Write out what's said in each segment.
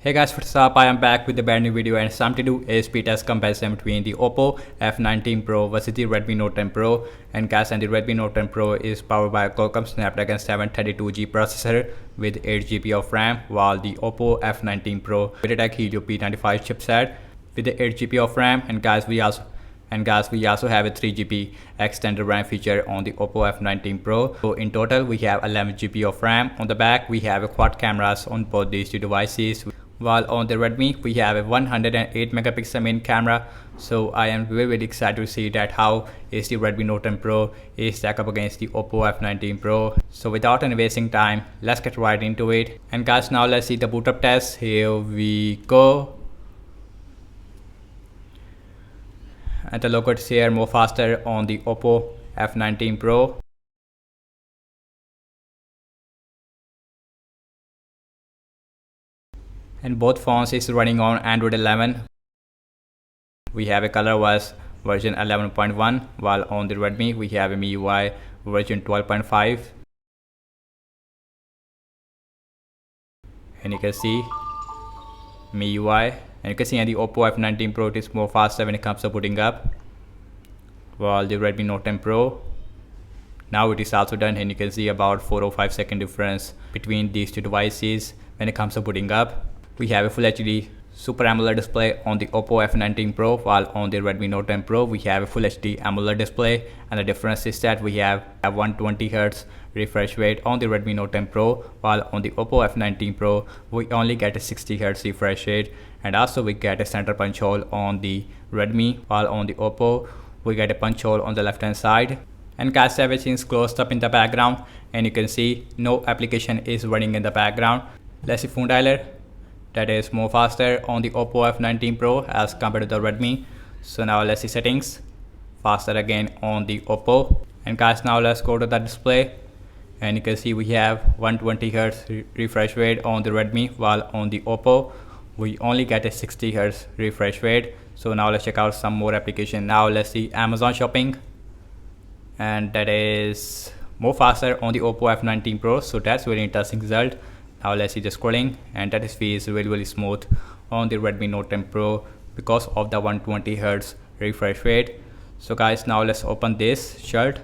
Hey guys, what's up? I am back with a brand new video and something to do a speed test comparison between the Oppo F19 Pro versus the Redmi Note 10 Pro. And guys, the Redmi Note 10 Pro is powered by a Qualcomm Snapdragon 732G processor with 8GB of RAM, while the Oppo F19 Pro with a Helio P95 chipset with the 8GB of RAM. And guys, we also have a 3GB extended RAM feature on the Oppo F19 Pro. So in total, we have 11GB of RAM. On the back, we have a quad cameras on both these two devices. While on the Redmi, we have a 108 megapixel main camera. So I am very excited to see that how is the Redmi Note 10 Pro is stack up against the Oppo F19 Pro. So without any wasting time, let's get right into it. And guys, now let's see the boot up test. Here we go. And the logo is here more faster on the Oppo F19 Pro. And both phones is running on Android 11. We have a ColorOS version 11.1, while on the Redmi we have a MIUI version 12.5. And you can see MIUI, and you can see on the Oppo F19 Pro it is more faster when it comes to booting up, while the Redmi Note 10 Pro now it is also done, and you can see about 4 or 5 second difference between these two devices when it comes to booting up. We have a Full HD Super AMOLED display on the Oppo F19 Pro, while on the Redmi Note 10 Pro we have a Full HD AMOLED display, and the difference is that we have a 120Hz refresh rate on the Redmi Note 10 Pro, while on the Oppo F19 Pro we only get a 60Hz refresh rate, and also we get a center punch hole on the Redmi, while on the Oppo we get a punch hole on the left hand side. And guys, everything is closed up in the background, and you can see no application is running in the background. Let's see phone dialer. That is more faster on the Oppo F19 Pro as compared to the Redmi. So now let's see settings. Faster again on the Oppo. And guys, now let's go to the display. And you can see we have 120Hz refresh rate on the Redmi, while on the Oppo we only get a 60Hz refresh rate. So now let's check out some more application. Now let's see Amazon Shopping. And that is more faster on the Oppo F19 Pro. So that's very interesting result. Now let's see the scrolling, and that is feels really smooth on the Redmi Note 10 Pro because of the 120Hz refresh rate. So guys, now let's open this shirt,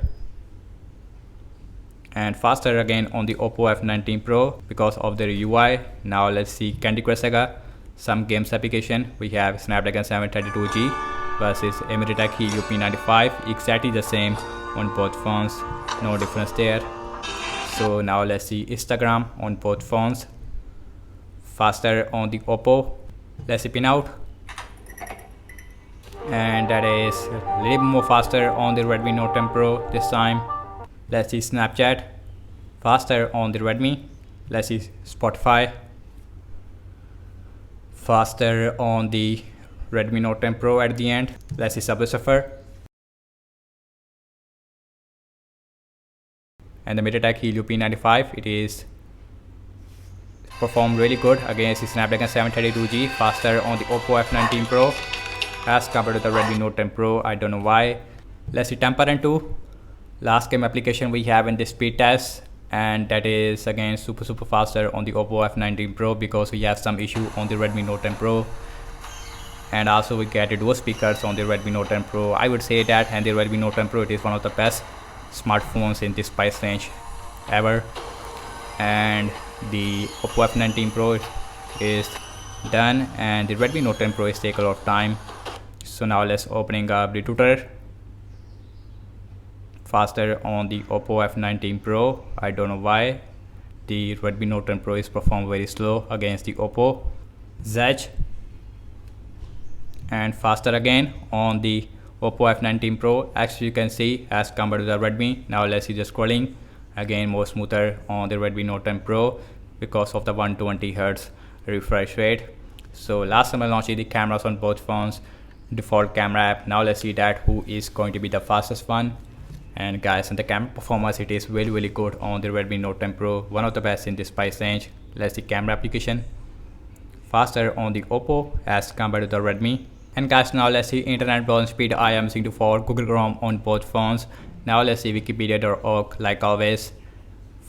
and faster again on the Oppo F19 Pro because of the UI. Now let's see Candy Crush Saga, some games application. We have Snapdragon 732G versus a MediaTek Helio P95, exactly the same on both phones, no difference there. So now let's see Instagram on both phones. Faster on the Oppo. Let's see Pinout. And that is a little more faster on the Redmi Note 10 Pro this time. Let's see Snapchat. Faster on the Redmi. Let's see Spotify. Faster on the Redmi Note 10 Pro at the end. Let's see Subway Surfer. And the MediaTek Helio P95, it is performed really good against the Snapdragon 732G, faster on the Oppo F19 Pro as compared to the Redmi Note 10 Pro. I don't know why. Let's see Temple 2, last game application we have in this speed test, and that is again super faster on the Oppo F19 Pro because we have some issue on the Redmi Note 10 Pro. And also we get dual speakers on the Redmi Note 10 Pro. I would say that, and the Redmi Note 10 Pro, it is one of the best smartphones in this price range ever. And the Oppo F19 Pro is done, and the Redmi Note 10 Pro is take a lot of time. So now let's opening up the Twitter. Faster on the Oppo F19 Pro. I don't know why the Redmi Note 10 Pro is performed very slow against the Oppo. Zedge. And faster again on the Oppo F19 Pro, as you can see, as compared to the Redmi. Now let's see the scrolling. Again more smoother on the Redmi Note 10 Pro because of the 120Hz refresh rate. So last time I launched the cameras on both phones, default camera app. Now let's see that who is going to be the fastest one. And guys, on the camera performance, it is really good on the Redmi Note 10 Pro, one of the best in this price range. Let's see camera application. Faster on the Oppo as compared to the Redmi. And guys, now let's see internet browsing speed. I am using for Google Chrome on both phones. Now let's see wikipedia.org like always.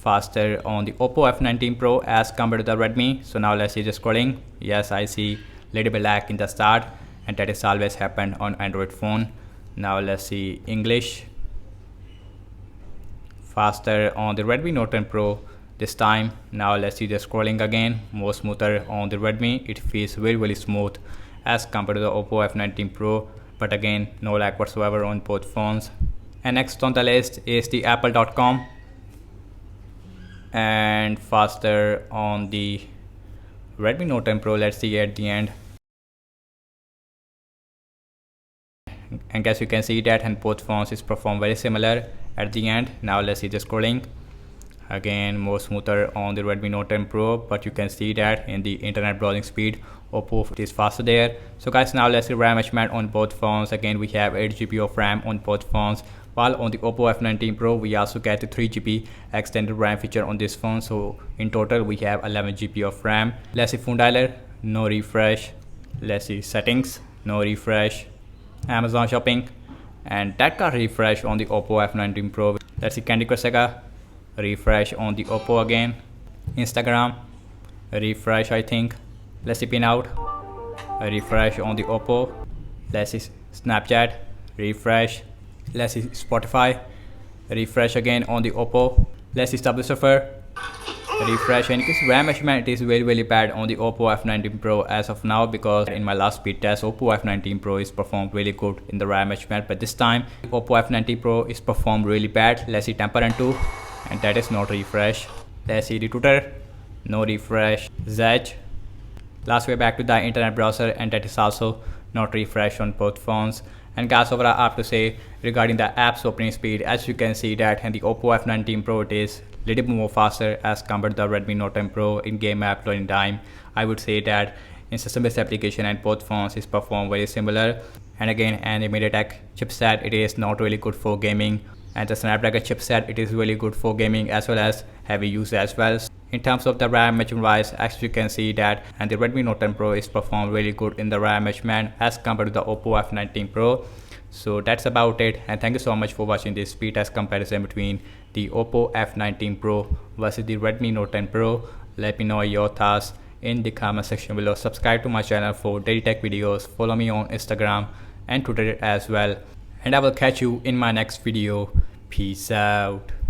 faster on the Oppo F19 Pro as compared to the Redmi. So now let's see the scrolling. Yes, I see little bit lag in the start, and that is always happened on Android phone. Now let's see English. Faster on the Redmi Note 10 Pro this time. Now let's see the scrolling again, more smoother on the Redmi. It feels really smooth as compared to the Oppo F19 Pro, but again no lag whatsoever on both phones. And next on the list is the apple.com, and faster on the Redmi Note 10 Pro. Let's see at the end, and as you can see that, and both phones is perform very similar at the end. Now let's see the scrolling again, more smoother on the Redmi Note 10 Pro, but you can see that in the internet browsing speed Oppo is faster there. So guys, now let's see RAM measurement on both phones. Again, we have 8GB of RAM on both phones, while on the Oppo F19 Pro we also get the 3GB extended RAM feature on this phone. So in total we have 11GB of RAM. Let's see phone dialer, no refresh. Let's see settings, no refresh. Amazon shopping, and that got refresh on the Oppo F19 Pro. Let's see Candy Crush Saga, refresh on the Oppo again. Instagram, refresh I think. Let's see Pinout, refresh on the Oppo. Let's see Snapchat, refresh. Let's see Spotify, refresh again on the Oppo. Let's see Subway Surfer, refresh. And because RAM measurement is very bad on the Oppo F19 Pro as of now, because in my last speed test Oppo F19 Pro is performed really good in the RAM measurement, but this time Oppo F19 Pro is performed really bad. Let's see Temper and 2, and that is not refresh. Let's see the Twitter, no refresh. Zedge, last way back to the internet browser, and that is also not refresh on both phones. And guys, overall I have to say regarding the apps opening speed, as you can see that in the Oppo F19 Pro it is little bit more faster as compared to the Redmi Note 10 Pro in game app loading time. I would say that in system-based application and both phones is perform very similar. And again, and the MediaTek chipset, it is not really good for gaming, and the Snapdragon chipset, it is really good for gaming as well as heavy use as well. In terms of the RAM measurement wise, as you can see that, and the Redmi Note 10 Pro is performed really good in the RAM measurement as compared to the Oppo F19 Pro. So that's about it, and thank you so much for watching this speed test comparison between the Oppo F19 Pro versus the Redmi Note 10 Pro. Let me know your thoughts in the comment section below. Subscribe to my channel for daily tech videos. Follow me on Instagram and Twitter as well, and I will catch you in my next video. Peace out.